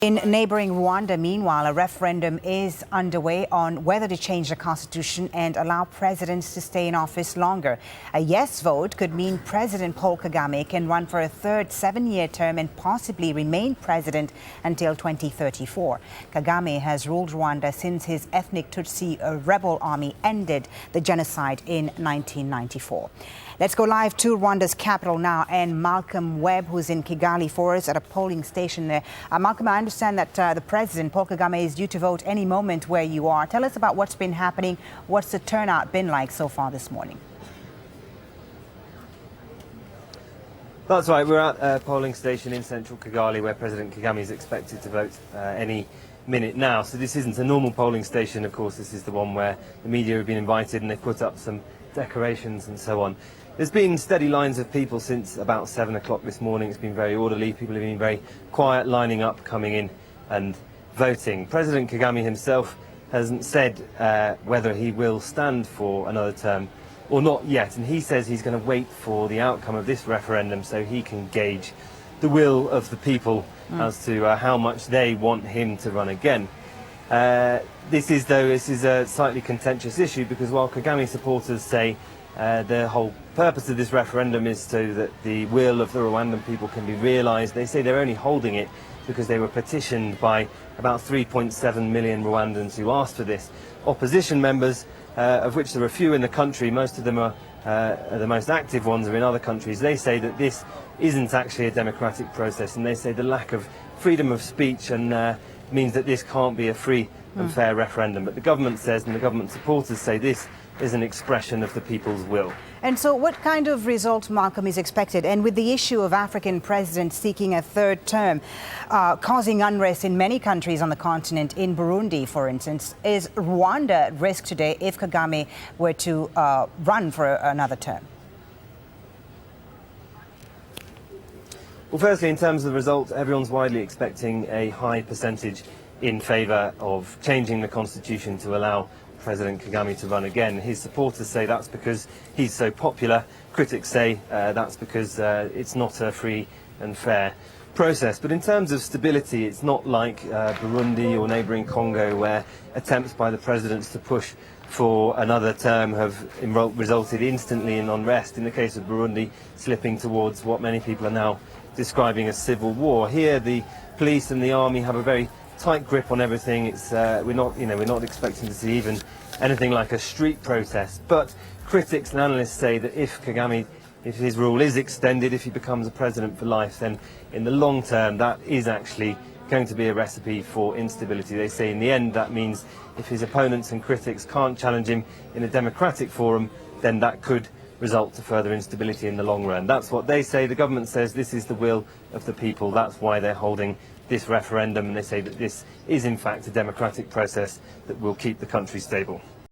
In neighboring Rwanda, meanwhile, a referendum is underway on whether to change the constitution and allow presidents to stay in office longer. A yes vote could mean President Paul Kagame can run for a third 7-year term and possibly remain president until 2034. Kagame has ruled Rwanda since his ethnic Tutsi rebel army ended the genocide in 1994. Let's go live to Rwanda's capital now, and Malcolm Webb, who's in Kigali for us at a polling station there. Malcolm, I understand that the president, Paul Kagame, is due to vote any moment where you are. Tell us about what's been happening. What's the turnout been like so far this morning? That's right. We're at a polling station in central Kigali where President Kagame is expected to vote any minute now. So this isn't a normal polling station, of course. This is the one where the media have been invited and they've put up some decorations and so on. There's been steady lines of people since about 7 o'clock this morning. It's been very orderly. People have been very quiet, lining up, coming in and voting. President Kagame himself hasn't said whether he will stand for another term or not yet, and he says he's going to wait for the outcome of this referendum so he can gauge the will of the people as to how much they want him to run again. This is a slightly contentious issue because while Kagame supporters say the whole purpose of this referendum is so that the will of the Rwandan people can be realised, they say they're only holding it because they were petitioned by about 3.7 million Rwandans who asked for this. Opposition members, of which there are few in the country, most of them are the most active ones are in other countries, they say that this isn't actually a democratic process, and they say the lack of freedom of speech and means that this can't be a free and fair referendum. But the government says, and the government supporters say, this is an expression of the people's will. And so what kind of result, Malcolm, is expected? And with the issue of African presidents seeking a third term, causing unrest in many countries on the continent, in Burundi, for instance, is Rwanda at risk today if Kagame were to run for another term? Well, firstly, in terms of the result, everyone's widely expecting a high percentage in favour of changing the constitution to allow President Kagame to run again. His supporters say that's because he's so popular. Critics say that's because it's not a free and fair process. But in terms of stability, it's not like Burundi or neighbouring Congo, where attempts by the presidents to push for another term have resulted instantly in unrest. In the case of Burundi, slipping towards what many people are now describing as civil war. Here, the police and the army have a very tight grip on everything. It's we're not expecting to see even anything like a street protest. But critics and analysts say that if his rule is extended, if he becomes a president for life, then in the long term that is actually going to be a recipe for instability. They say in the end that means if his opponents and critics can't challenge him in a democratic forum, then that could result to further instability in the long run. That's what they say. The government says this is the will of the people. That's why they're holding this referendum, and they say that this is in fact a democratic process that will keep the country stable.